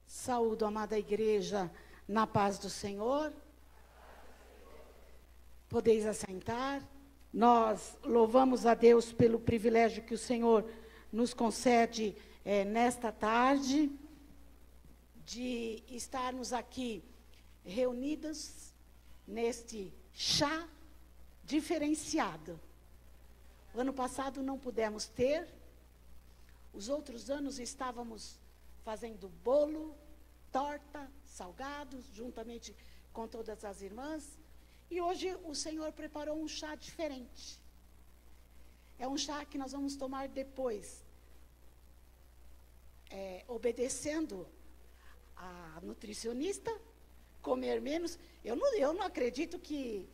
Saúdo, amada igreja, na paz do Senhor. Podeis assentar. Nós louvamos a Deus pelo privilégio que o Senhor nos concede nesta tarde, de estarmos aqui reunidos neste chá diferenciado. O ano passado não pudemos ter, os outros anos estávamos fazendo bolo, torta, salgados, juntamente com todas as irmãs. E hoje o Senhor preparou um chá diferente. É um chá que nós vamos tomar depois, obedecendo a nutricionista, comer menos. Eu não acredito que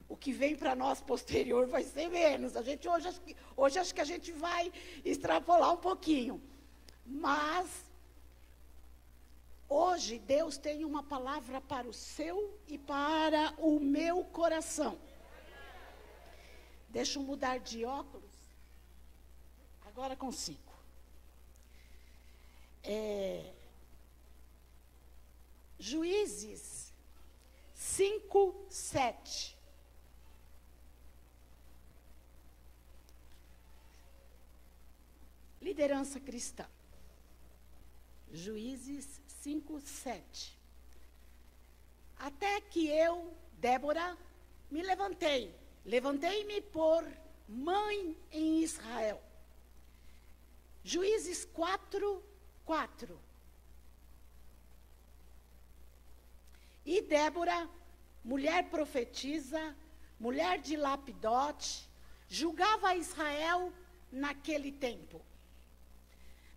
o que vem para nós posterior vai ser menos. Hoje acho que a gente vai extrapolar um pouquinho. Mas hoje Deus tem uma palavra para o seu e para o meu coração. Deixa eu mudar de óculos. Agora consigo. Juízes 5:7. Liderança cristã. Juízes 5:7. Até que eu, Débora, me levantei-me por mãe em Israel. Juízes 4:4. E Débora, mulher profetisa, mulher de Lapidote, julgava a Israel naquele tempo.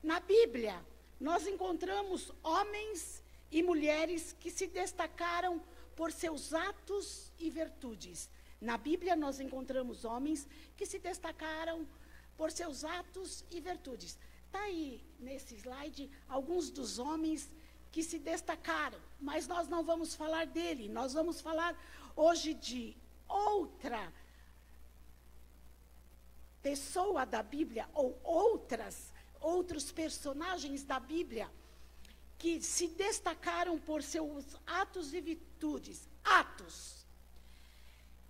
Na Bíblia, nós encontramos homens e mulheres que se destacaram por seus atos e virtudes. Na Bíblia, nós encontramos homens que se destacaram por seus atos e virtudes. Está aí, nesse slide, alguns dos homens que se destacaram. Mas nós não vamos falar dele. Nós vamos falar hoje de outra pessoa da Bíblia, ou outros personagens da Bíblia que se destacaram por seus atos e virtudes. Atos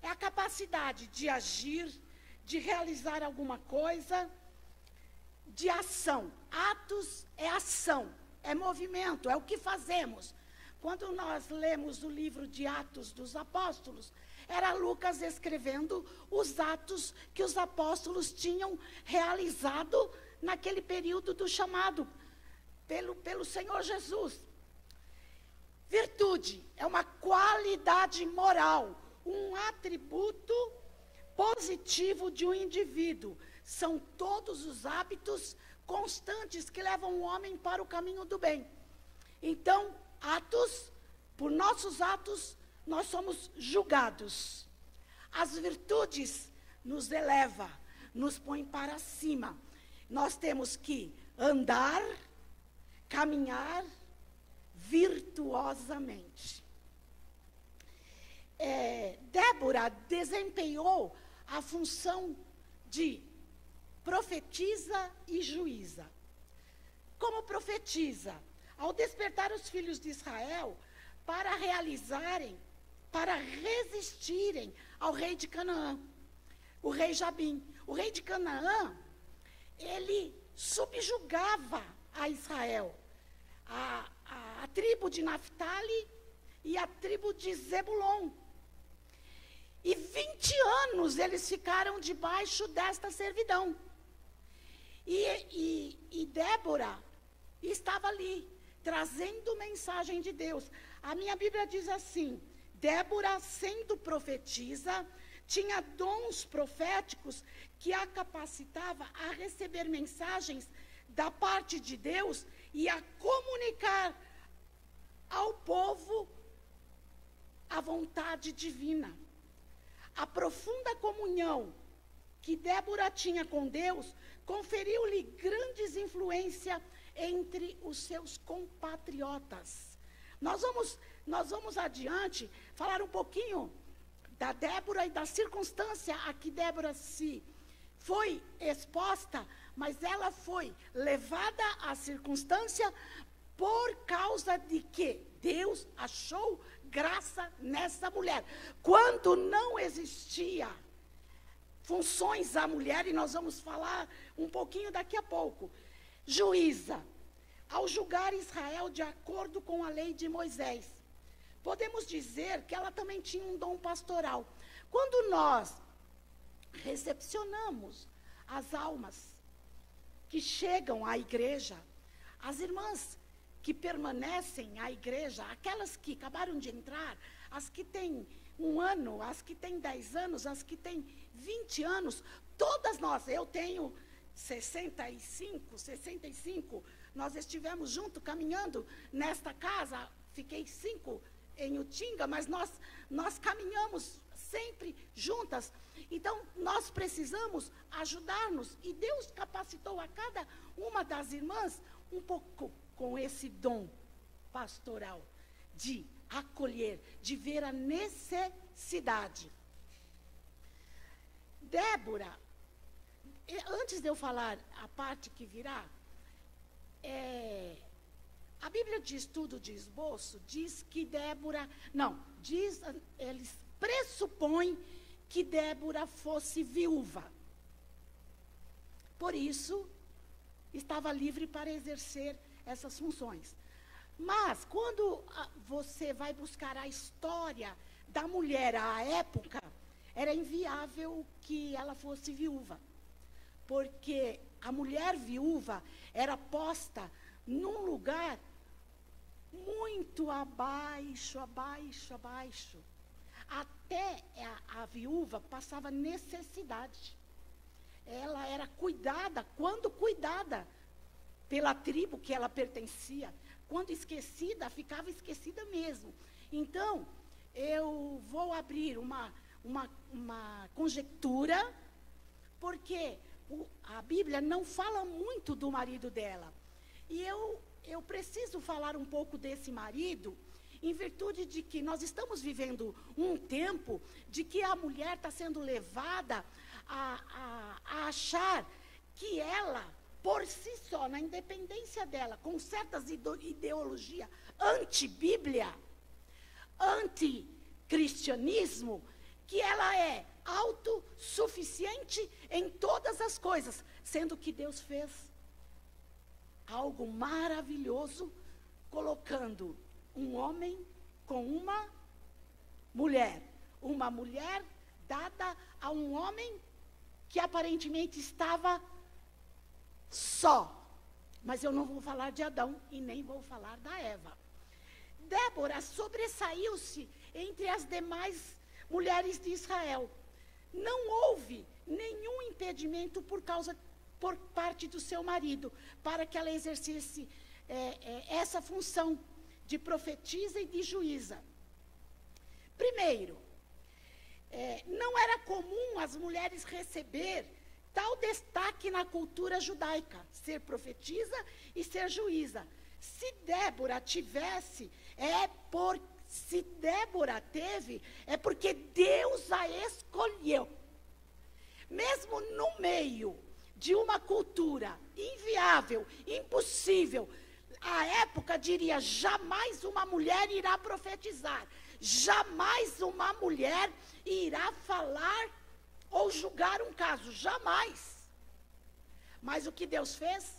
é a capacidade de agir, de realizar alguma coisa, de ação. Atos é ação, é movimento, é o que fazemos. Quando nós lemos o livro de Atos dos Apóstolos, era Lucas escrevendo os atos que os apóstolos tinham realizado naquele período do chamado pelo Senhor Jesus. Virtude é uma qualidade moral, um atributo positivo de um indivíduo. São todos os hábitos constantes que levam o homem para o caminho do bem. Então, por nossos atos, nós somos julgados. As virtudes nos elevam, nos põem para cima. Nós temos que andar, caminhar virtuosamente. Débora desempenhou a função de profetisa e juíza. Como profetisa, ao despertar os filhos de Israel para resistirem ao rei de Canaã, o rei Jabim. O rei de Canaã, ele subjugava a Israel, a tribo de Naftali e a tribo de Zebulon. E 20 anos eles ficaram debaixo desta servidão. E Débora estava ali, trazendo mensagem de Deus. A minha Bíblia diz assim: Débora, sendo profetisa, tinha dons proféticos que a capacitava a receber mensagens da parte de Deus e a comunicar ao povo a vontade divina. A profunda comunhão que Débora tinha com Deus conferiu-lhe grandes influência entre os seus compatriotas. Nós vamos adiante falar um pouquinho da Débora e da circunstância a que Débora se foi exposta, mas ela foi levada à circunstância por causa de que Deus achou graça nessa mulher. Quando não existia funções à mulher, e nós vamos falar um pouquinho daqui a pouco. Juíza, ao julgar Israel de acordo com a lei de Moisés. Podemos dizer que ela também tinha um dom pastoral. Quando nós recepcionamos as almas que chegam à igreja, as irmãs que permanecem à igreja, aquelas que acabaram de entrar, as que têm 1 ano, as que têm 10 anos, as que têm 20 anos, todas nós, eu tenho 65, nós estivemos juntos caminhando nesta casa, fiquei 5 em Utinga, mas nós caminhamos sempre juntas. Então, nós precisamos ajudar-nos, e Deus capacitou a cada uma das irmãs um pouco com esse dom pastoral, de acolher, de ver a necessidade. Débora, antes de eu falar a parte que virá, a Bíblia de Estudo de Esboço diz que Débora, eles pressupõem que Débora fosse viúva. Por isso, estava livre para exercer essas funções. Mas, quando você vai buscar a história da mulher à época, era inviável que ela fosse viúva. Porque a mulher viúva era posta num lugar muito abaixo. Até a viúva passava necessidade. Ela era cuidada, quando cuidada pela tribo que ela pertencia. Quando esquecida, ficava esquecida mesmo. Então, eu vou abrir uma conjectura, porque a Bíblia não fala muito do marido dela. E eu preciso falar um pouco desse marido, em virtude de que nós estamos vivendo um tempo de que a mulher está sendo levada a achar que ela, por si só, na independência dela, com certas ideologias anti-Bíblia, anti-cristianismo, que ela é autossuficiente em todas as coisas, sendo que Deus fez algo maravilhoso, colocando um homem com uma mulher dada a um homem que aparentemente estava só. Mas eu não vou falar de Adão e nem vou falar da Eva. Débora sobressaiu-se entre as demais mulheres de Israel. Não houve nenhum impedimento por parte do seu marido para que ela exercesse essa função de profetisa e de juíza. Primeiro, não era comum as mulheres receber tal destaque na cultura judaica, ser profetisa e ser juíza. Se Débora teve, é porque Deus a escolheu. Mesmo no meio de uma cultura inviável, impossível, a época diria: jamais uma mulher irá profetizar, jamais uma mulher irá falar ou julgar um caso, jamais. Mas o que Deus fez?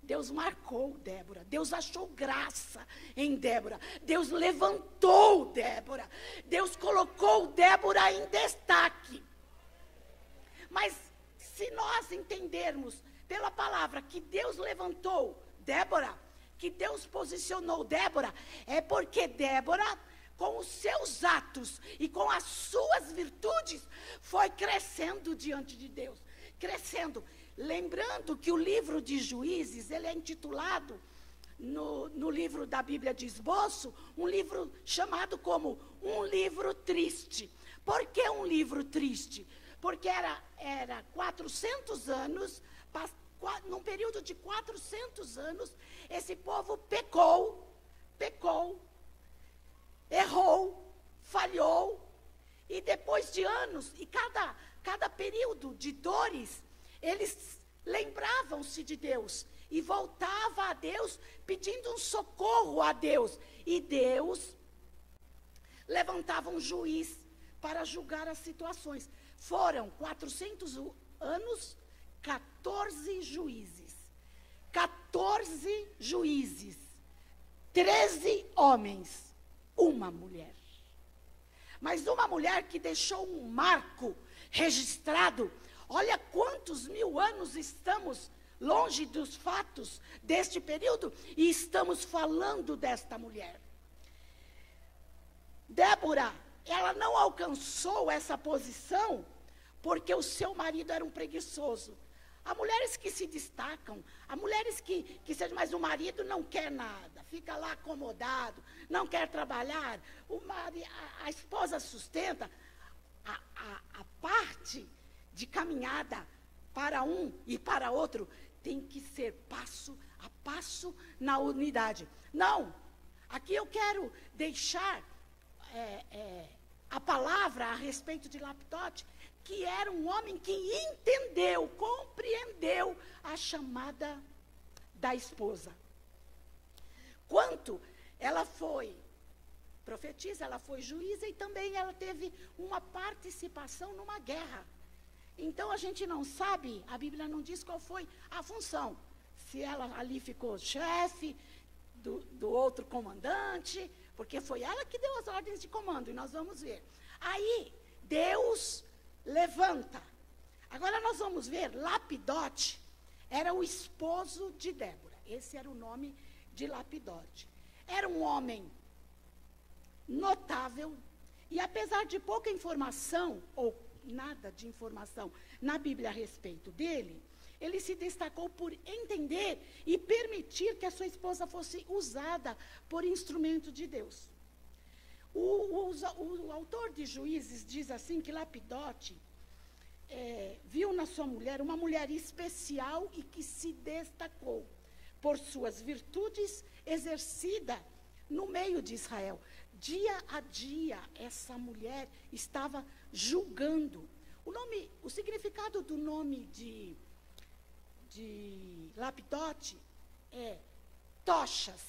Deus marcou Débora, Deus achou graça em Débora, Deus levantou Débora, Deus colocou Débora em destaque. Mas se nós entendermos pela palavra que Deus levantou Débora, que Deus posicionou Débora, é porque Débora, com os seus atos e com as suas virtudes, foi crescendo diante de Deus, crescendo. Lembrando que o livro de Juízes, ele é intitulado, no livro da Bíblia de Esboço, um livro chamado como um livro triste. Por que um livro triste? porque era 400 anos, num período de 400 anos, esse povo pecou, errou, falhou, e depois de anos, e cada período de dores, eles lembravam-se de Deus, e voltava a Deus, pedindo um socorro a Deus, e Deus levantava um juiz para julgar as situações. Foram 400 anos, 14 juízes. 14 juízes. 13 homens. Uma mulher. Mas uma mulher que deixou um marco registrado. Olha quantos mil anos estamos longe dos fatos deste período e estamos falando desta mulher. Débora, ela não alcançou essa posição porque o seu marido era um preguiçoso. Há mulheres que se destacam, há mulheres que sejam, mas o marido não quer nada, fica lá acomodado, não quer trabalhar, a esposa sustenta. A parte de caminhada para um e para outro tem que ser passo a passo na unidade. Não, aqui eu quero deixar a palavra a respeito de Lapidote, que era um homem que entendeu, compreendeu a chamada da esposa. Quanto ela foi profetisa, ela foi juíza e também ela teve uma participação numa guerra. Então a gente não sabe, a Bíblia não diz qual foi a função. Se ela ali ficou chefe do outro comandante, porque foi ela que deu as ordens de comando, e nós vamos ver. Aí, Deus levanta. Agora nós vamos ver, Lapidote era o esposo de Débora. Esse era o nome de Lapidote. Era um homem notável, e apesar de pouca informação, ou nada de informação na Bíblia a respeito dele, ele se destacou por entender e permitir que a sua esposa fosse usada por instrumento de Deus. O autor de Juízes diz assim que Lapidote viu na sua mulher uma mulher especial e que se destacou por suas virtudes exercidas no meio de Israel. Dia a dia, essa mulher estava julgando. O significado do nome de Lapidote é tochas.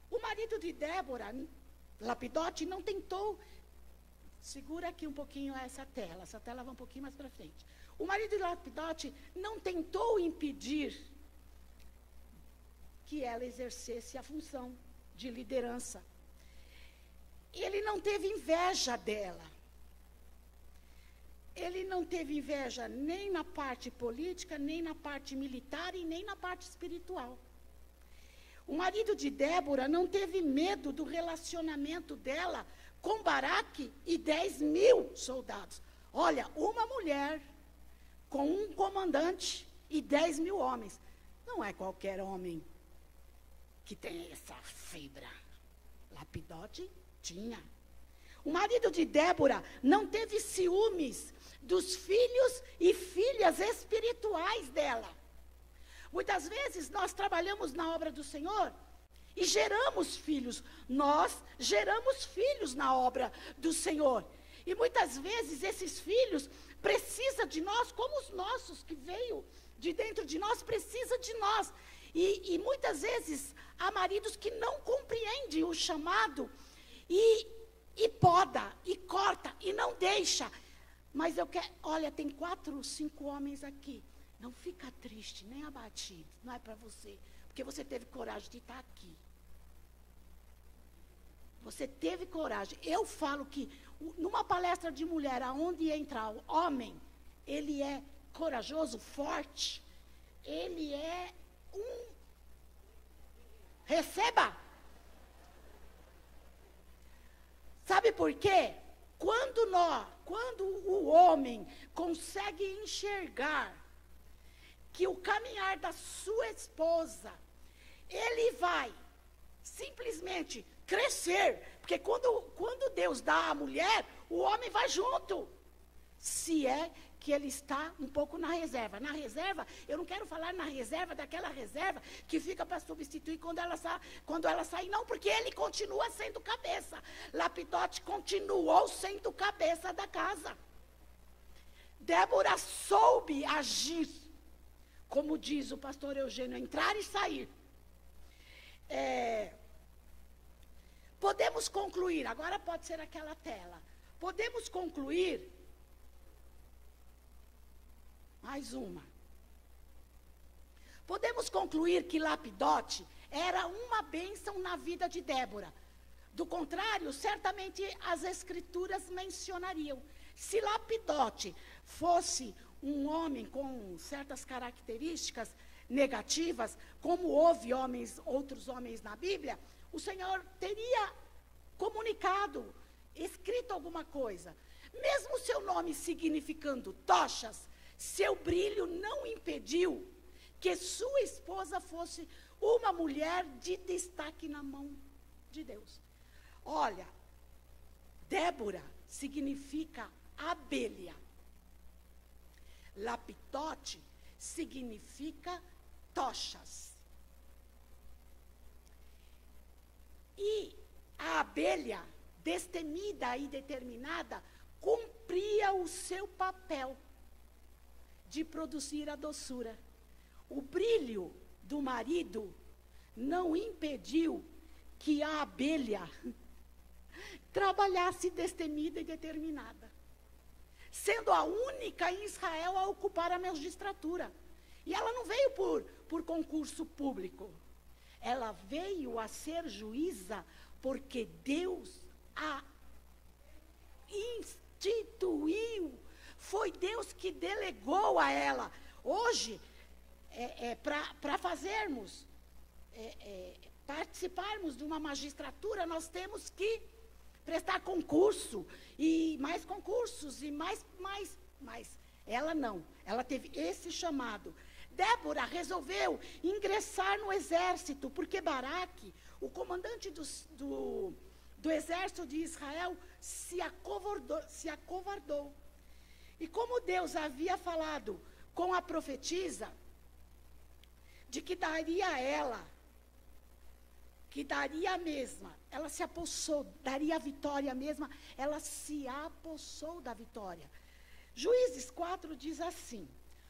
O marido de Débora, Lapidote, não tentou. Segura aqui um pouquinho essa tela vai um pouquinho mais para frente. O marido de Lapidote não tentou impedir que ela exercesse a função de liderança. Ele não teve inveja dela. Ele não teve inveja nem na parte política, nem na parte militar e nem na parte espiritual. O marido de Débora não teve medo do relacionamento dela com Baraque e 10.000 soldados. Olha, uma mulher com um comandante e 10.000 homens. Não é qualquer homem que tem essa fibra. Lapidote tinha. O marido de Débora não teve ciúmes dos filhos e filhas espirituais dela. Muitas vezes nós trabalhamos na obra do Senhor e geramos filhos. Nós geramos filhos na obra do Senhor. E muitas vezes esses filhos precisam de nós, como os nossos que veio de dentro de nós, precisa de nós. E muitas vezes há maridos que não compreendem o chamado e poda, e corta, e não deixa. Mas eu quero, olha, tem 4, 5 homens aqui. Não fica triste, nem abatido. Não é para você. Porque você teve coragem de estar aqui. Você teve coragem. Eu falo que numa palestra de mulher, aonde entra o homem, ele é corajoso, forte. Ele é Receba. Sabe por quê? Quando o homem consegue enxergar que o caminhar da sua esposa, ele vai simplesmente crescer, porque quando Deus dá a mulher, o homem vai junto. se é que ele está um pouco na reserva. Na reserva, eu não quero falar na reserva daquela reserva que fica para substituir quando ela sair, não, porque ele continua sendo cabeça. Lapidote continuou sendo cabeça da casa. Débora soube agir, como diz o pastor Eugênio, entrar e sair. Podemos concluir, agora pode ser aquela tela. Podemos concluir, mais uma. Podemos concluir que Lapidote era uma bênção na vida de Débora. Do contrário, certamente as escrituras mencionariam. Se Lapidote fosse um homem com certas características negativas, como houve outros homens na Bíblia, o Senhor teria comunicado, escrito alguma coisa. Mesmo seu nome significando tochas, seu brilho não impediu que sua esposa fosse uma mulher de destaque na mão de Deus. Olha, Débora significa abelha. Lapidote significa tochas. E a abelha, destemida e determinada, cumpria o seu papel de produzir a doçura. O brilho do marido não impediu que a abelha trabalhasse destemida e determinada, sendo a única em Israel a ocupar a magistratura. E ela não veio por concurso público. Ela veio a ser juíza porque Deus a instituiu. Foi Deus que delegou a ela. Hoje, para participarmos de uma magistratura, nós temos que prestar concurso, e mais concursos, e mais. Ela não, ela teve esse chamado. Débora resolveu ingressar no exército, porque Baraque, o comandante do exército de Israel, se acovardou. E como Deus havia falado com a profetisa, de que daria a ela, que daria a mesma, ela se apossou, daria a vitória mesma, ela se apossou da vitória. Juízes 4 diz assim: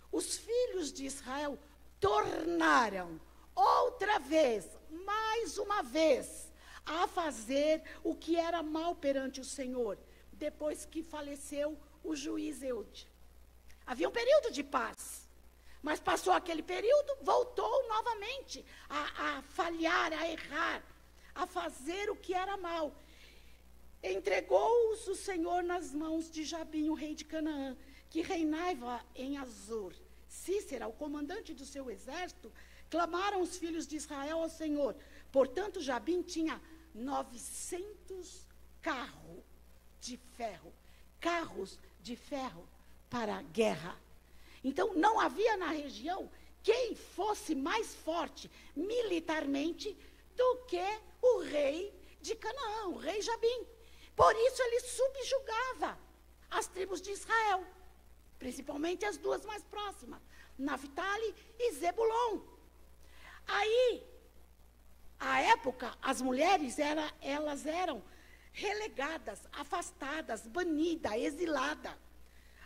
os filhos de Israel tornaram outra vez, mais uma vez, a fazer o que era mal perante o Senhor, depois que faleceu o juiz Eude. Havia um período de paz, mas passou aquele período, voltou novamente a falhar, a errar, a fazer o que era mal. Entregou-os o Senhor nas mãos de Jabim, o rei de Canaã, que reinava em Azor. Cícera, o comandante do seu exército, clamaram os filhos de Israel ao Senhor. Portanto, Jabim tinha 900 carros de ferro para a guerra. Então, não havia na região quem fosse mais forte militarmente do que o rei de Canaã, o rei Jabim. Por isso, ele subjugava as tribos de Israel, principalmente as duas mais próximas, Naftali e Zebulon. Aí, à época, as mulheres elas eram relegadas, afastadas, banidas, exiladas,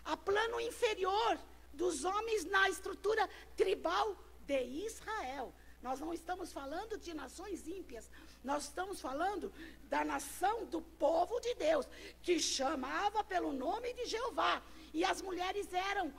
a plano inferior dos homens na estrutura tribal de Israel. Nós não estamos falando de nações ímpias, nós estamos falando da nação do povo de Deus, que chamava pelo nome de Jeová. E as mulheres eram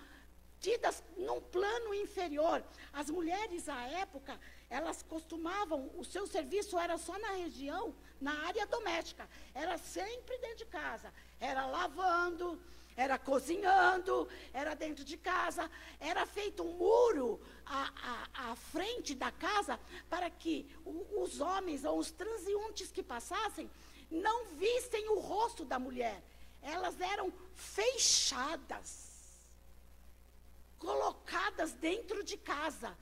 tidas num plano inferior. As mulheres, à época, elas costumavam, o seu serviço era só na região, na área doméstica. Era sempre dentro de casa. Era lavando, era cozinhando, era dentro de casa. Era feito um muro à frente da casa para que os homens ou os transeuntes que passassem não vissem o rosto da mulher. Elas eram fechadas, colocadas dentro de casa.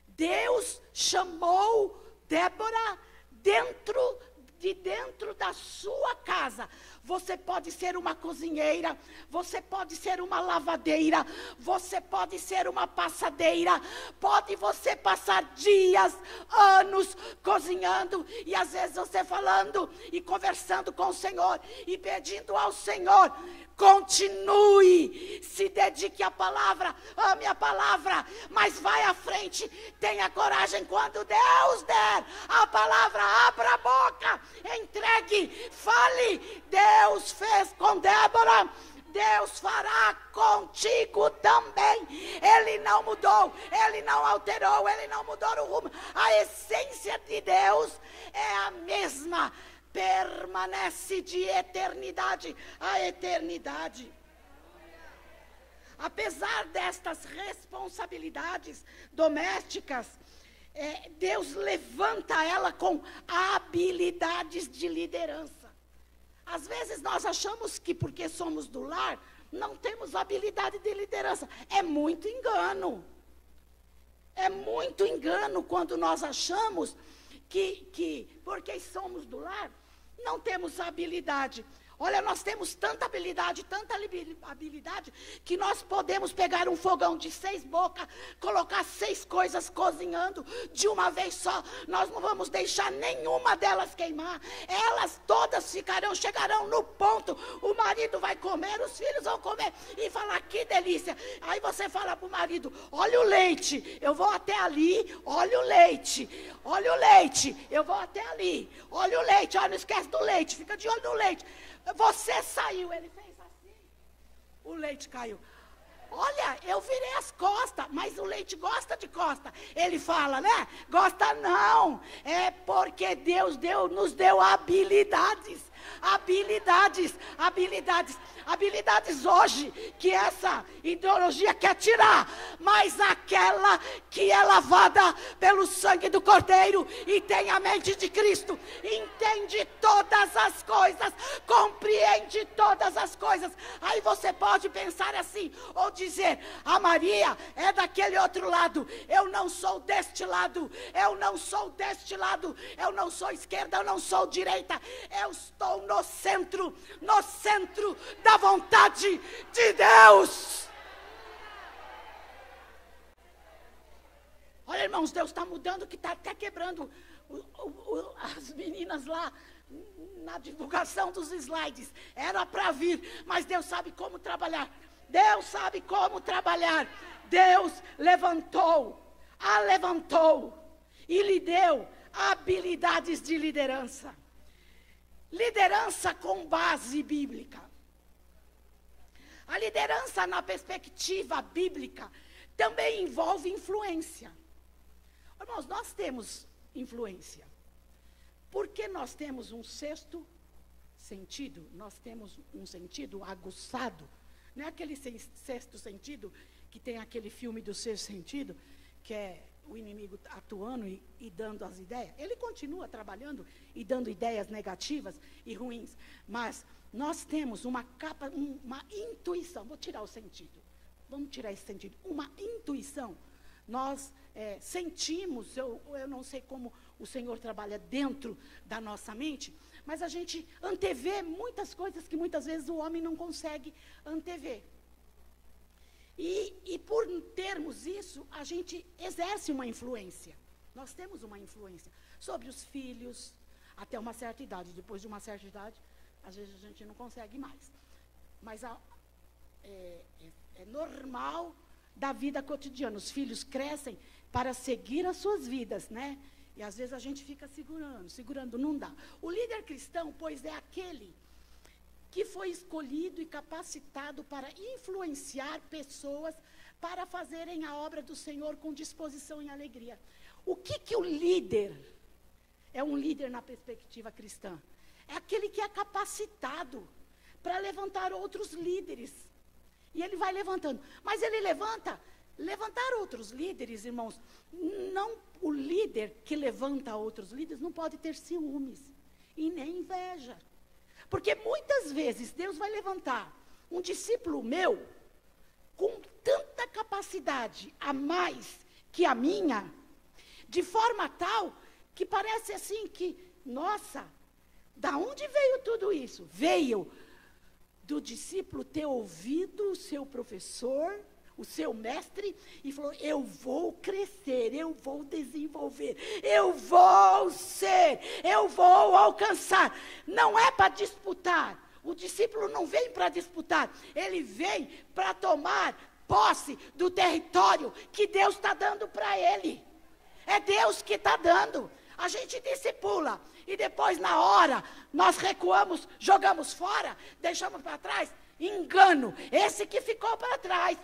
Deus chamou Débora dentro de dentro da sua casa. Você pode ser uma cozinheira, você pode ser uma lavadeira, você pode ser uma passadeira, pode você passar dias, anos cozinhando, e às vezes você falando e conversando com o Senhor, e pedindo ao Senhor, continue, se dedique à palavra, ame a palavra, mas vai à frente, tenha coragem quando Deus der a palavra, abra a boca, entregue, fale. Deus fez com Débora, Deus fará contigo também. Ele não mudou, Ele não alterou, Ele não mudou o rumo. A essência de Deus é a mesma, permanece de eternidade a eternidade. Apesar destas responsabilidades domésticas, Deus levanta ela com habilidades de liderança. Às vezes nós achamos que porque somos do lar, não temos habilidade de liderança. É muito engano. É muito engano quando nós achamos que porque somos do lar, não temos habilidade. Olha, nós temos tanta habilidade, que nós podemos pegar um fogão de 6 bocas, colocar 6 coisas cozinhando de uma vez só. Nós não vamos deixar nenhuma delas queimar. Elas todas chegarão no ponto. O marido vai comer, os filhos vão comer e falar, que delícia. Aí você fala para o marido, olha o leite, eu vou até ali, olha o leite, eu vou até ali, olha o leite, olha, não esquece do leite, fica de olho no leite. Você saiu, ele fez assim, o leite caiu. Olha, eu virei as costas, mas o leite gosta de costa. Ele fala, né? Gosta não. É porque Deus nos deu habilidades hoje, que essa ideologia quer tirar, mas aquela que é lavada pelo sangue do Cordeiro e tem a mente de Cristo, entende todas as coisas, compreende todas as coisas. Aí você pode pensar assim, ou dizer, a Maria é daquele outro lado, eu não sou deste lado, eu não sou esquerda, eu não sou direita, eu estou no centro da vontade de Deus. Olha, irmãos, Deus está mudando, que está até quebrando as meninas lá na divulgação dos slides. Era para vir, mas Deus sabe como trabalhar. Deus a levantou e lhe deu habilidades de liderança. Liderança com base bíblica. A liderança na perspectiva bíblica também envolve influência. Irmãos, nós temos influência. Porque nós temos um sexto sentido, nós temos um sentido aguçado. Não é aquele sexto sentido que tem aquele filme do sexto sentido, que é o inimigo atuando e dando as ideias. Ele continua trabalhando e dando ideias negativas e ruins. Mas nós temos uma intuição. Vou tirar o sentido. Vamos tirar esse sentido. Uma intuição. Nós sentimos, eu não sei como o Senhor trabalha dentro da nossa mente, mas a gente antevê muitas coisas que muitas vezes o homem não consegue antever. E por termos isso, a gente exerce uma influência. Nós temos uma influência sobre os filhos, até uma certa idade. Depois de uma certa idade, às vezes a gente não consegue mais. Mas é normal da vida cotidiana. Os filhos crescem para seguir as suas vidas, né? E às vezes a gente fica segurando, não dá. O líder cristão, pois, é aquele que foi escolhido e capacitado para influenciar pessoas para fazerem a obra do Senhor com disposição e alegria. O que o líder é um líder na perspectiva cristã? É aquele que é capacitado para levantar outros líderes. E ele vai levantando. Mas ele levantar outros líderes, irmãos, não, o líder que levanta outros líderes não pode ter ciúmes e nem inveja. Porque muitas vezes Deus vai levantar um discípulo meu com tanta capacidade a mais que a minha, de forma tal que parece assim que, nossa, Da onde veio tudo isso? Veio do discípulo ter ouvido o seu professor, o seu mestre, e falou: eu vou crescer, eu vou desenvolver, eu vou ser, eu vou alcançar. Não é para disputar. O discípulo não vem para disputar, ele vem para tomar posse do território que Deus está dando para ele. É Deus que está dando. A gente discipula e depois, na hora, nós recuamos, jogamos fora, deixamos para trás. Engano, esse que ficou para trás,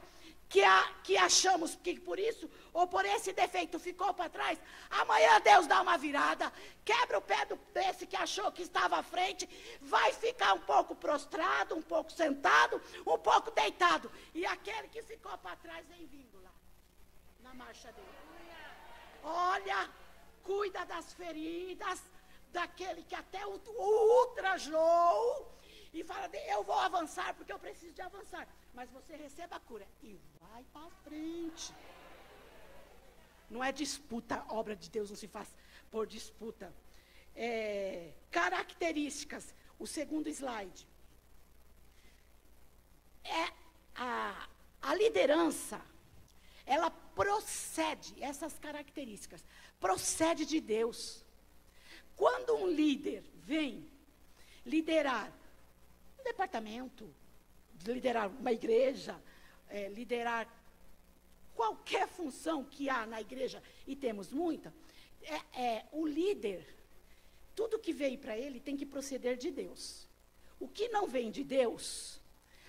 que achamos que por isso, ou por esse defeito ficou para trás, amanhã Deus dá uma virada, quebra o pé desse que achou que estava à frente, vai ficar um pouco prostrado, um pouco sentado, um pouco deitado. E aquele que ficou para trás vem vindo lá, na marcha dele. Olha, cuida das feridas, daquele que até o ultrajou, e fala: eu vou avançar porque eu preciso de avançar. Mas você receba a cura e vai para frente. Não é disputa, a obra de Deus não se faz por disputa. Características, o segundo slide. A liderança, ela procede, essas características, procede de Deus. Quando um líder vem liderar um departamento, liderar uma igreja, liderar qualquer função que há na igreja, e temos muita, o líder, tudo que veio para ele tem que proceder de Deus. O que não vem de Deus,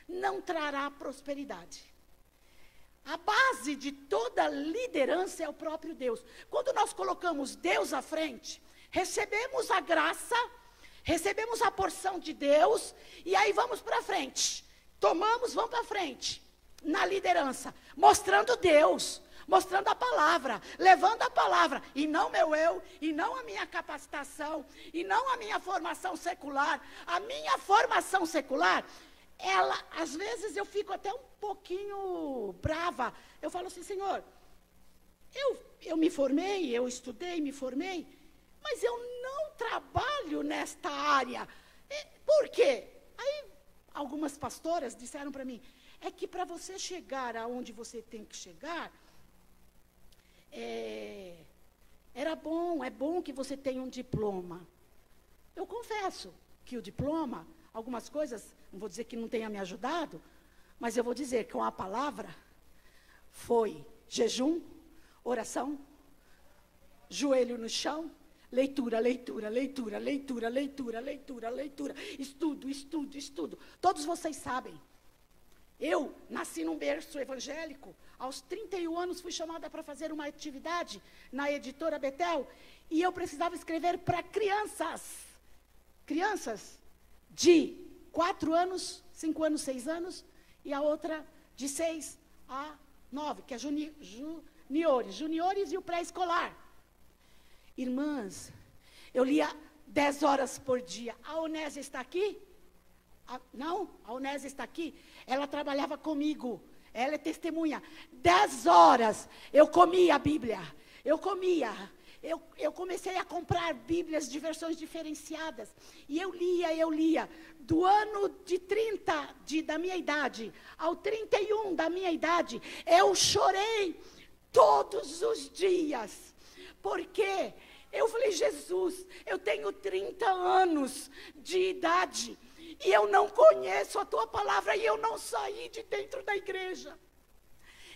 não trará prosperidade. A base de toda liderança é o próprio Deus. Quando nós colocamos Deus à frente, recebemos a graça, recebemos a porção de Deus, e aí vamos para frente. Tomamos, vamos para frente. Na liderança, mostrando Deus, mostrando a palavra, levando a palavra, e não meu eu, e não a minha capacitação, e não a minha formação secular. A minha formação secular, ela, às vezes eu fico até um pouquinho brava. Eu falo assim: Senhor, eu me formei, eu estudei, me formei, mas eu não trabalho nesta área. Por quê? Aí algumas pastoras disseram para mim: é que para você chegar aonde você tem que chegar, é bom que você tenha um diploma. Eu confesso que o diploma, algumas coisas, não vou dizer que não tenha me ajudado, mas eu vou dizer que com a palavra foi jejum, oração, joelho no chão, leitura, leitura, leitura, leitura, leitura, leitura, leitura, estudo, estudo, estudo. Todos vocês sabem. Eu nasci num berço evangélico. Aos 31 anos fui chamada para fazer uma atividade na editora Betel, e eu precisava escrever para crianças de 4 anos, 5 anos, 6 anos, e a outra de 6 a 9, que é juniores e o pré-escolar. Irmãs, eu lia 10 horas por dia. A Onésia está aqui? Não, a Onésia está aqui. Ela trabalhava comigo, ela é testemunha. 10 horas eu comia a Bíblia, eu comecei a comprar Bíblias de versões diferenciadas, e eu lia, do ano de 30 da minha idade, ao 31 da minha idade, eu chorei todos os dias, porque eu falei: Jesus, eu tenho 30 anos de idade, e eu não conheço a tua palavra, e eu não saí de dentro da igreja.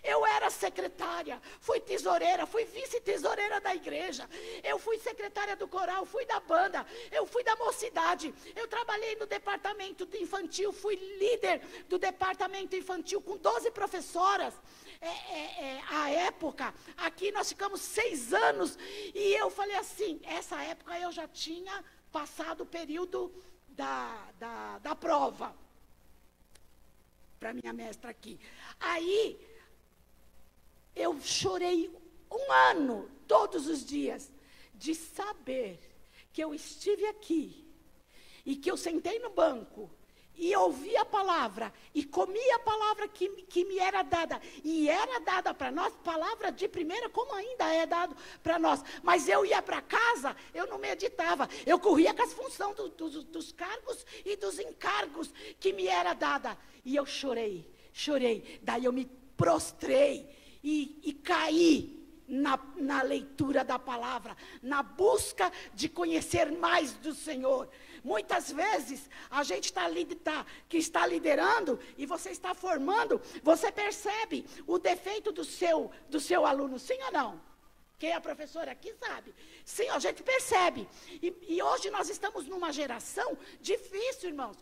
Eu era secretária, fui tesoureira, fui vice-tesoureira da igreja, eu fui secretária do coral, fui da banda, eu fui da mocidade, eu trabalhei no departamento infantil, fui líder do departamento infantil com 12 professoras. A época, aqui nós ficamos 6 anos, e eu falei assim, essa época eu já tinha passado o período da prova, para minha mestra aqui. Aí, eu chorei 1 ano, todos os dias, de saber que eu estive aqui, e que eu sentei no banco, e ouvia a palavra, e comia a palavra que me era dada, e era dada para nós, palavra de primeira, como ainda é dado para nós, mas eu ia para casa, eu não meditava, eu corria com as funções dos cargos e dos encargos que me era dada, e eu chorei, daí eu me prostrei, e caí na leitura da palavra, na busca de conhecer mais do Senhor. Muitas vezes, a gente que está liderando, e você está formando, você percebe o defeito do seu aluno, sim ou não? Quem é a professora aqui sabe. Sim, a gente percebe. E hoje nós estamos numa geração difícil, irmãos.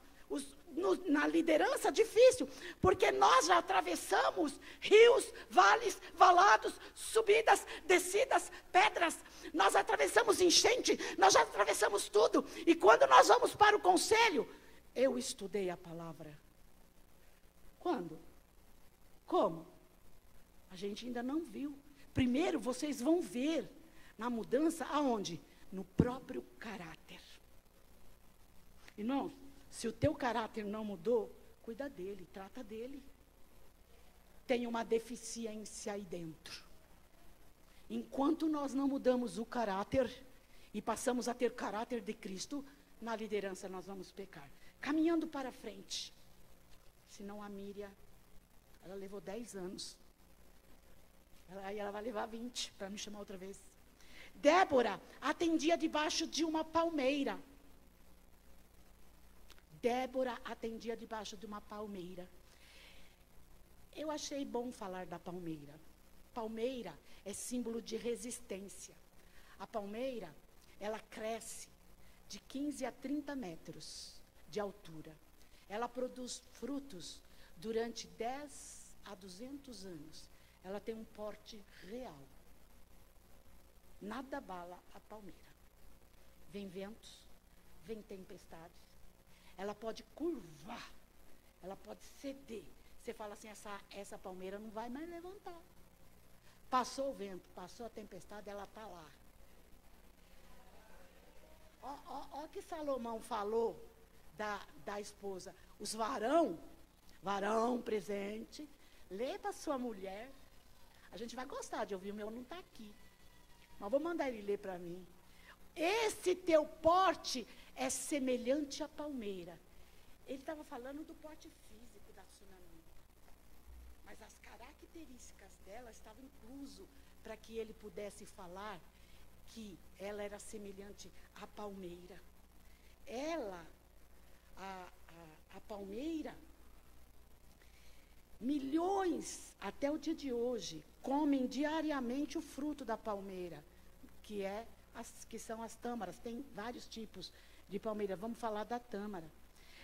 Na liderança, difícil, porque nós já atravessamos rios, vales, valados, subidas, descidas, pedras, nós atravessamos enchente, nós já atravessamos tudo, e quando nós vamos para o conselho, eu estudei a palavra. Quando? Como? A gente ainda não viu. Primeiro vocês vão ver na mudança, aonde? No próprio caráter. Irmãos, se o teu caráter não mudou, cuida dele, trata dele. Tem uma deficiência aí dentro. Enquanto nós não mudamos o caráter e passamos a ter caráter de Cristo, na liderança nós vamos pecar. Caminhando para frente. Senão a Miriam, ela levou 10 anos. Aí ela vai levar 20 para me chamar outra vez. Débora atendia debaixo de uma palmeira. Débora atendia debaixo de uma palmeira. Eu achei bom falar da palmeira. Palmeira é símbolo de resistência. A palmeira, ela cresce de 15 a 30 metros de altura. Ela produz frutos durante 10 a 200 anos. Ela tem um porte real. Nada abala a palmeira. Vem ventos, vem tempestades. Ela pode curvar, ela pode ceder. Você fala assim, essa palmeira não vai mais levantar. Passou o vento, passou a tempestade, ela está lá. Ó que Salomão falou da esposa. Os varão presente, lê para sua mulher. A gente vai gostar de ouvir, o meu não está aqui. Mas vou mandar ele ler para mim. Esse teu porte é semelhante à palmeira. Ele estava falando do porte físico da tsunami. Mas as características dela estavam incluso para que ele pudesse falar que ela era semelhante à palmeira. Ela, a palmeira, milhões, até o dia de hoje, comem diariamente o fruto da palmeira, que são as tâmaras. Tem vários tipos de palmeira. Vamos falar da tâmara.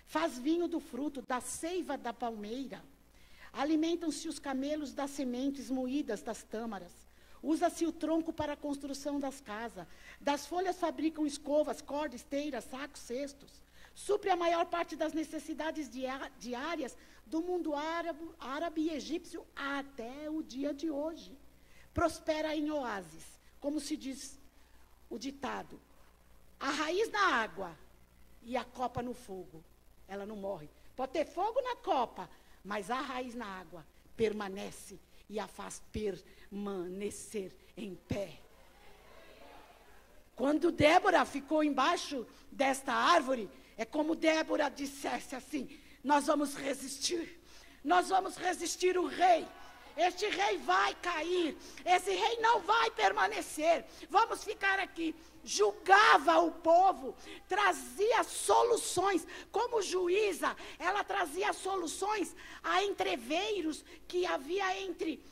Faz vinho do fruto, da seiva da palmeira. Alimentam-se os camelos das sementes moídas das tâmaras. Usa-se o tronco para a construção das casas. Das folhas fabricam escovas, cordas, esteiras, sacos, cestos. Supre a maior parte das necessidades diárias do mundo árabe e egípcio até o dia de hoje. Prospera em oásis, como se diz o ditado. A raiz na água e a copa no fogo. Ela não morre. Pode ter fogo na copa, mas a raiz na água permanece e a faz permanecer em pé. Quando Débora ficou embaixo desta árvore, é como Débora dissesse assim: nós vamos resistir o rei. Este rei vai cair, esse rei não vai permanecer, vamos ficar aqui. Julgava o povo, trazia soluções, como juíza, ela trazia soluções a entreveiros que havia entre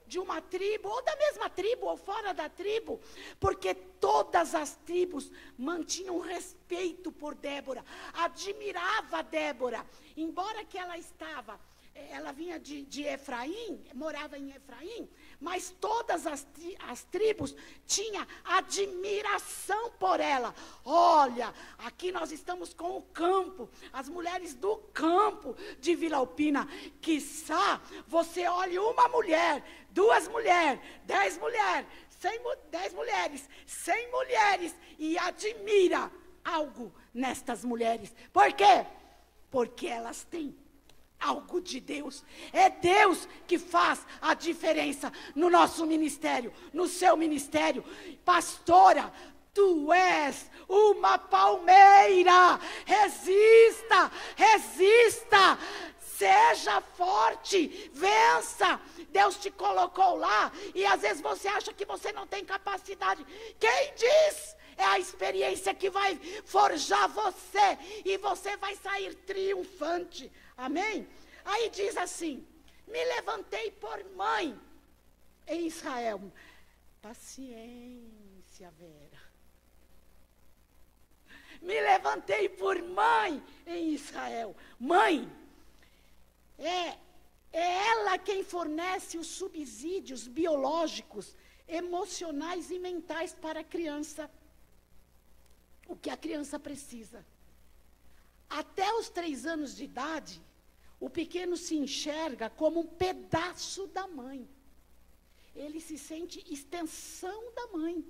de uma tribo, ou da mesma tribo, ou fora da tribo, porque todas as tribos mantinham respeito por Débora, admirava Débora, embora que ela vinha de Efraim, morava em Efraim, mas todas as tribos tinham admiração por ela. Olha, aqui nós estamos com o campo, as mulheres do campo de Vila Alpina. Quiçá você olhe uma mulher, 2 mulheres, 10 mulheres, 10 mulheres, 100 mulheres e admira algo nestas mulheres. Por quê? porque elas têm algo de Deus. É Deus que faz a diferença no nosso ministério, no seu ministério. Pastora, tu és uma palmeira. Resista, resista. Seja forte, vença. Deus te colocou lá e às vezes você acha que você não tem capacidade. Quem diz? É a experiência que vai forjar você e você vai sair triunfante. Amém? Aí diz assim: me levantei por mãe em Israel. Paciência, Vera. Me levantei por mãe em Israel. Mãe, é ela quem fornece os subsídios biológicos, emocionais e mentais para a criança. O que a criança precisa. Até os 3 anos de idade, o pequeno se enxerga como um pedaço da mãe. Ele se sente extensão da mãe,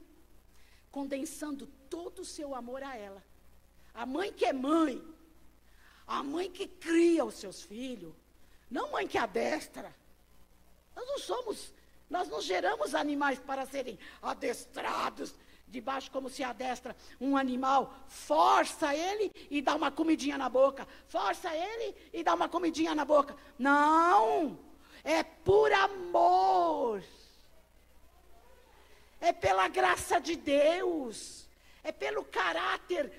condensando todo o seu amor a ela. A mãe que é mãe, a mãe que cria os seus filhos, não mãe que adestra. Nós não geramos animais para serem adestrados, debaixo como se adestra um animal, força ele e dá uma comidinha na boca, força ele e dá uma comidinha na boca. Não, é por amor, é pela graça de Deus, é pelo caráter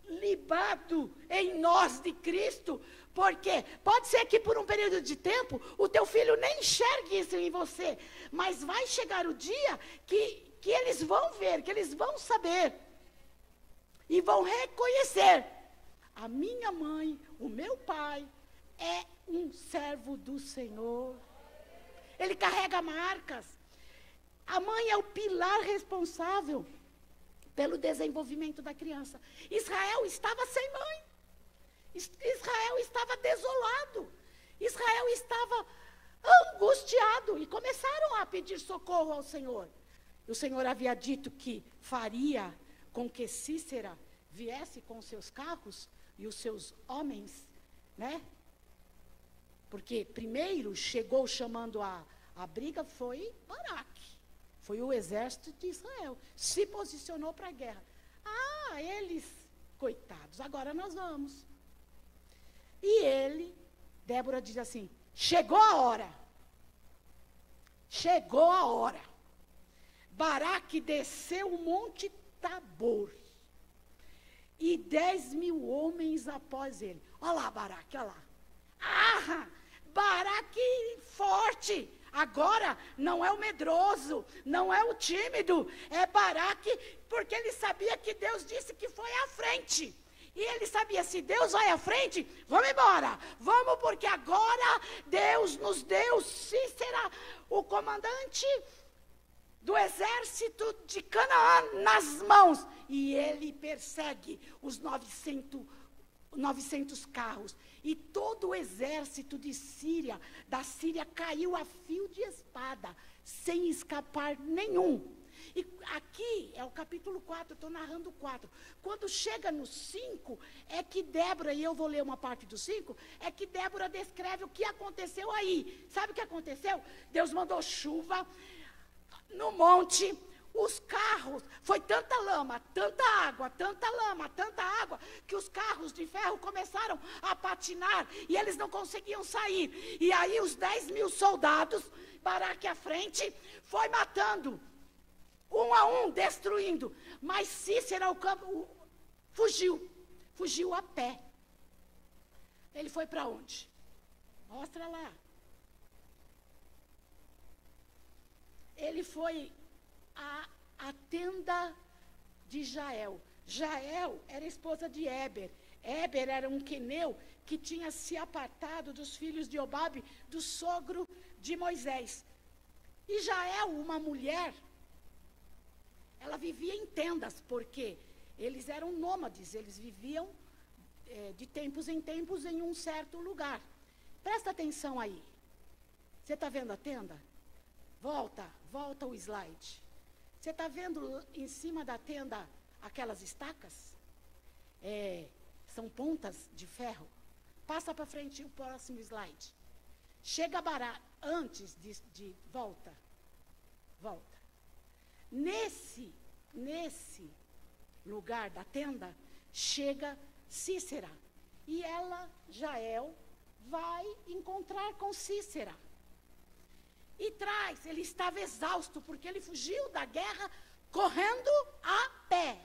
libado em nós de Cristo, porque pode ser que por um período de tempo o teu filho nem enxergue isso em você, mas vai chegar o dia que eles vão ver, que eles vão saber e vão reconhecer: a minha mãe, o meu pai é um servo do Senhor. Ele carrega marcas. A mãe é o pilar responsável pelo desenvolvimento da criança. Israel estava sem mãe. Israel estava desolado. Israel estava angustiado e começaram a pedir socorro ao Senhor. O Senhor havia dito que faria com que Cícera viesse com seus carros e os seus homens, né? Porque primeiro chegou chamando a briga foi Baraque, foi o exército de Israel, se posicionou para a guerra. Ah, eles, coitados, agora nós vamos. E Débora diz assim: chegou a hora. Chegou a hora. Baraque desceu o monte Tabor. E 10.000 homens após ele. Olha lá, Baraque, olha lá. Ah, Baraque forte. Agora não é o medroso, não é o tímido, é Baraque, porque ele sabia que Deus disse que foi à frente. E ele sabia, se Deus vai à frente, vamos embora. Vamos, porque agora Deus nos deu Cícera, o comandante do exército de Canaã, nas mãos. E ele persegue os 900 carros. E todo o exército da Síria caiu a fio de espada, sem escapar nenhum. E aqui é o capítulo 4, estou narrando o 4. Quando chega no 5, é que Débora, e eu vou ler uma parte do 5, é que Débora descreve o que aconteceu aí. Sabe o que aconteceu? Deus mandou chuva no monte, os carros, foi tanta lama, tanta água, que os carros de ferro começaram a patinar e eles não conseguiam sair. E aí os 10.000 soldados, Baraque à frente, foi matando, um a um, destruindo. Mas Cícera, fugiu a pé. Ele foi para onde? Mostra lá. Ele foi a tenda de Jael. Jael era esposa de Éber. Éber era um queneu que tinha se apartado dos filhos de Obabe, do sogro de Moisés. E Jael, uma mulher, ela vivia em tendas, porque eles eram nômades, eles viviam de tempos em tempos em um certo lugar. Presta atenção aí. Você está vendo a tenda? Volta o slide. Você está vendo em cima da tenda aquelas estacas? São pontas de ferro. Passa para frente o próximo slide. Chega Baraque, antes de volta. Nesse lugar da tenda, chega Cícera. E ela, Jael, vai encontrar com Cícera. E traz, ele estava exausto, porque ele fugiu da guerra correndo a pé.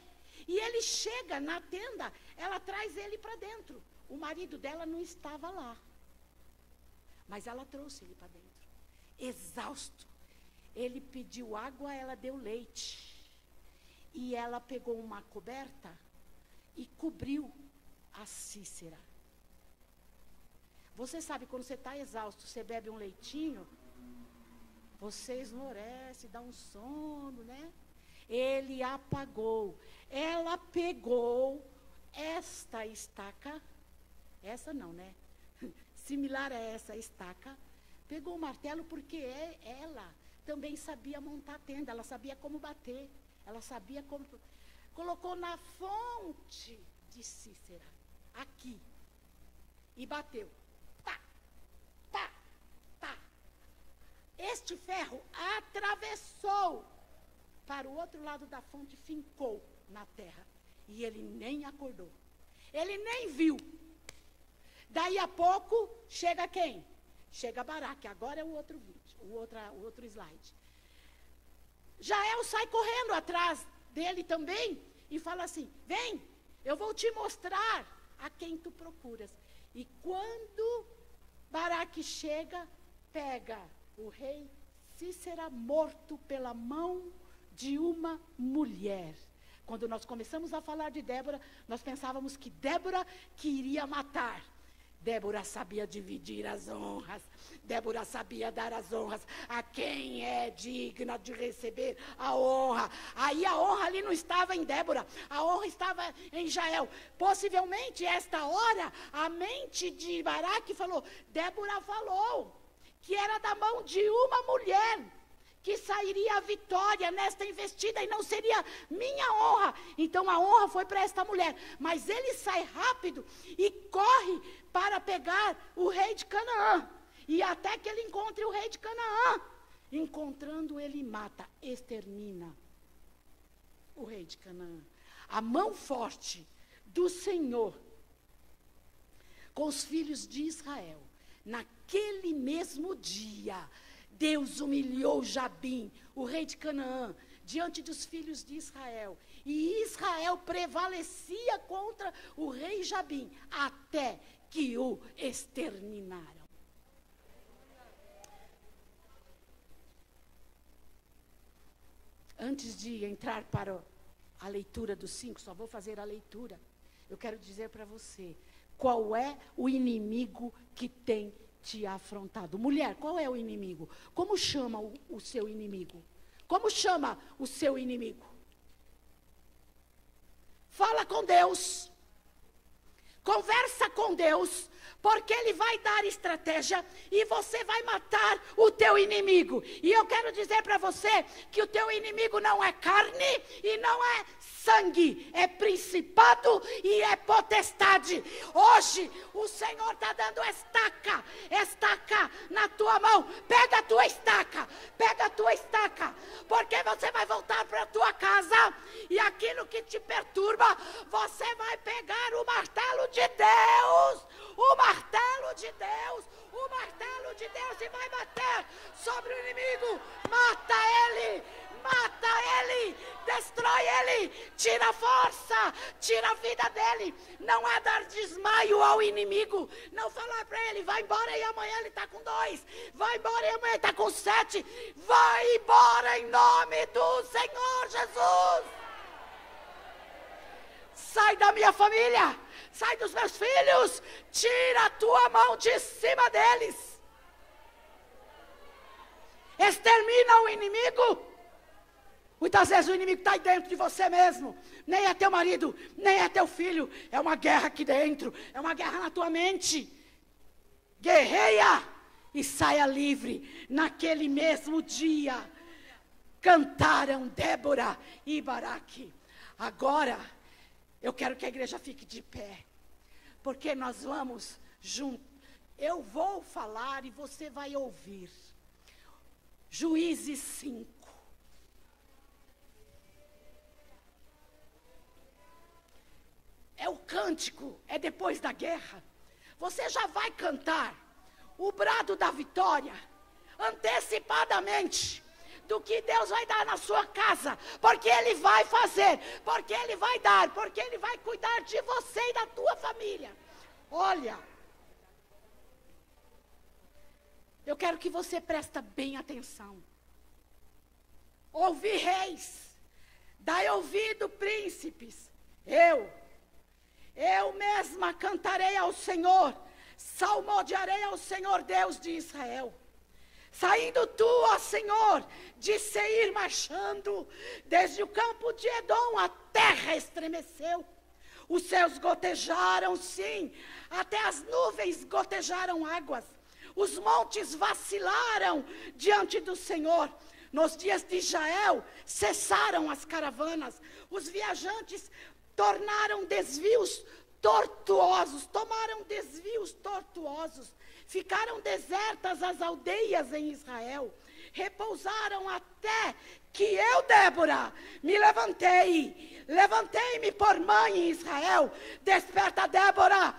E ele chega na tenda, ela traz ele para dentro. O marido dela não estava lá. Mas ela trouxe ele para dentro. Exausto. Ele pediu água, ela deu leite. E ela pegou uma coberta e cobriu a Cícera. Você sabe, quando você está exausto, você bebe um leitinho, você esmorece, dá um sono, né? Ele apagou. Ela pegou esta estaca, essa não, né? Similar a essa estaca, pegou o martelo, porque ela também sabia montar tenda, ela sabia como bater, ela sabia como... Colocou na fonte de Cícera, aqui, e bateu. Tá, tá, tá. Este ferro atravessou para o outro lado da fonte, fincou na terra. E ele nem acordou. Ele nem viu. Daí a pouco, chega quem? Chega Baraque. Agora é o outro vídeo, o outro slide. Jael sai correndo atrás dele também e fala assim: vem, eu vou te mostrar a quem tu procuras. E quando Baraque chega, pega o rei Cícera morto pela mão de uma mulher. Quando nós começamos a falar de Débora, nós pensávamos que Débora queria matar. Débora sabia dividir as honras. Débora sabia dar as honras a quem é digna de receber a honra. Aí a honra ali não estava em Débora, a honra estava em Jael. Possivelmente, esta hora, a mente de Baraque falou: Débora falou que era da mão de uma mulher que sairia a vitória nesta investida e não seria minha honra. Então a honra foi para esta mulher. Mas ele sai rápido e corre para pegar o rei de Canaã. E até que ele encontre o rei de Canaã. Encontrando, ele mata, extermina o rei de Canaã. A mão forte do Senhor com os filhos de Israel. Naquele mesmo dia, Deus humilhou Jabim, o rei de Canaã, diante dos filhos de Israel. E Israel prevalecia contra o rei Jabim, até que o exterminaram. Antes de entrar para a leitura dos 5, só vou fazer a leitura. Eu quero dizer para você, qual é o inimigo que tem te afrontado? Mulher, qual é o inimigo? Como chama o seu inimigo? Como chama o seu inimigo? Fala com Deus. Conversa com Deus, porque Ele vai dar estratégia e você vai matar o teu inimigo. E eu quero dizer para você que o teu inimigo não é carne e não é sangue, é principado e é potestade. Hoje o Senhor está dando estaca na tua mão. Pega a tua estaca, porque você vai voltar para a tua casa e aquilo que te perturba, você vai pegar o martelo de Deus, e vai bater sobre o inimigo. Mata ele, destrói ele, tira a força, tira a vida dele. Não é dar desmaio ao inimigo, não falar para ele: vai embora e amanhã ele está com 2, vai embora e amanhã ele está com 7, vai embora em nome do Senhor Jesus. Sai da minha família, sai dos meus filhos, tira a tua mão de cima deles. Extermina o inimigo. Muitas vezes o inimigo está aí dentro de você mesmo. Nem é teu marido, nem é teu filho. É uma guerra aqui dentro, é uma guerra na tua mente. Guerreia e saia livre. Naquele mesmo dia, cantaram Débora e Baraque. Agora, eu quero que a igreja fique de pé, porque nós vamos Eu vou falar e você vai ouvir. Juízes 5. É o cântico, é depois da guerra. Você já vai cantar o brado da vitória, antecipadamente, do que Deus vai dar na sua casa, porque Ele vai fazer, porque Ele vai dar, porque Ele vai cuidar de você e da tua família. Olha, eu quero que você preste bem atenção. Ouvi reis, dai ouvido príncipes, eu mesma cantarei ao Senhor, salmodiarei ao Senhor Deus de Israel. Saindo tu, ó Senhor, de Seir marchando, desde o campo de Edom a terra estremeceu. Os céus gotejaram, sim, até as nuvens gotejaram águas. Os montes vacilaram diante do Senhor. Nos dias de Jael cessaram as caravanas. Os viajantes tomaram desvios tortuosos. Ficaram desertas as aldeias em Israel. Repousaram até que eu, Débora, me levantei-me por mãe em Israel. Desperta, Débora,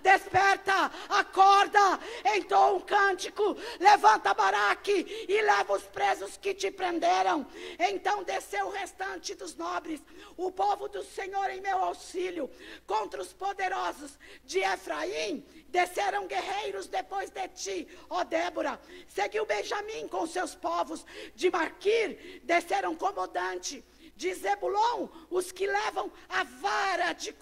desperta, acorda, entoa um cântico, levanta Baraque e leva os presos que te prenderam. Então desceu o restante dos nobres, o povo do Senhor em meu auxílio, contra os poderosos de Efraim. Desceram guerreiros depois de ti, ó Débora. Seguiu Benjamim com seus povos. De Maquir desceram comandante. De Zebulon, os que levam a vara de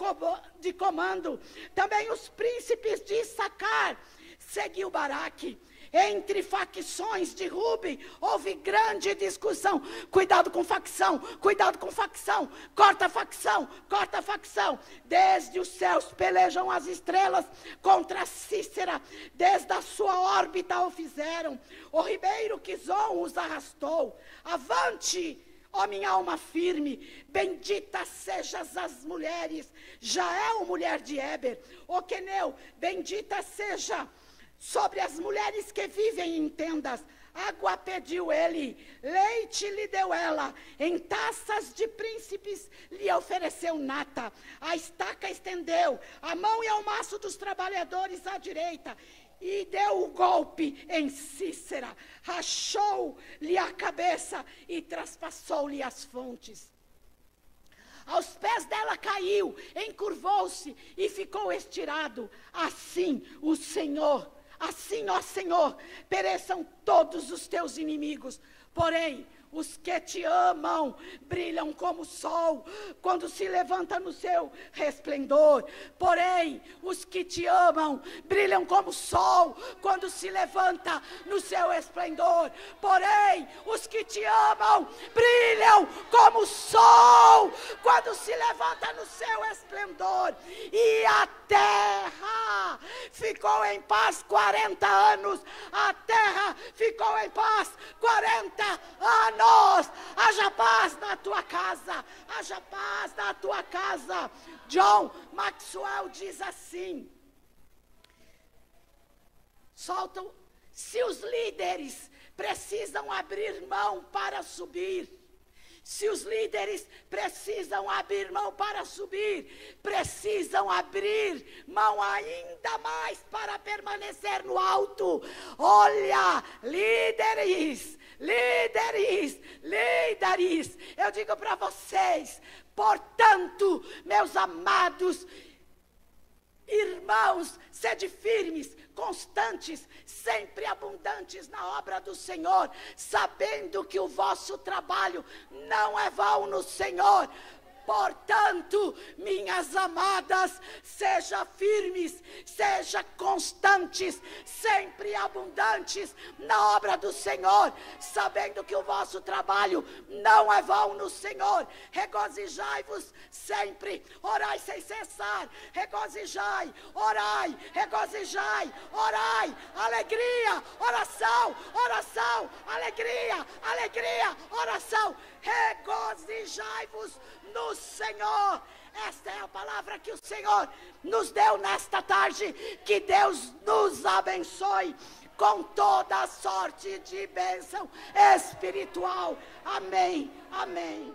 comando. Também os príncipes de Issacar. Seguiu Baraque. Entre facções de Ruben houve grande discussão. Cuidado com facção, corta facção. Desde os céus pelejam as estrelas contra Cícera, desde a sua órbita o fizeram. O ribeiro Quizon os arrastou. Avante, ó minha alma firme, bendita sejas as mulheres. Jael, mulher de Éber, ó Queneu, bendita seja sobre as mulheres que vivem em tendas. Água pediu ele, leite lhe deu ela, em taças de príncipes lhe ofereceu nata. A estaca estendeu, a mão e ao maço dos trabalhadores à direita, e deu o golpe em Cícera, rachou-lhe a cabeça e traspassou-lhe as fontes. Aos pés dela caiu, encurvou-se e ficou estirado. Assim, ó Senhor, pereçam todos os teus inimigos. Porém, os que te amam brilham como o sol, quando se levanta no seu resplendor. Porém, os que te amam brilham como o sol, quando se levanta no seu esplendor. Porém, os que te amam brilham como o sol, quando se levanta no seu esplendor. E a terra ficou em paz 40 anos. A terra ficou em paz 40 anos. Haja paz na tua casa. Haja paz na tua casa. John Maxwell diz assim: se os líderes precisam abrir mão para subir, precisam abrir mão ainda mais para permanecer no alto. Olha, líderes, eu digo para vocês, portanto, meus amados irmãos, sede firmes, constantes, sempre abundantes na obra do Senhor, sabendo que o vosso trabalho não é vão no Senhor. Portanto, minhas amadas, seja firmes, seja constantes, sempre abundantes na obra do Senhor, sabendo que o vosso trabalho não é vão no Senhor. Regozijai-vos sempre, orai sem cessar, regozijai, orai, regozijai, orai, alegria, oração, alegria, oração, regozijai-vos no Senhor. Esta é a palavra que o Senhor nos deu nesta tarde. Que Deus nos abençoe com toda a sorte de bênção espiritual. Amém, amém.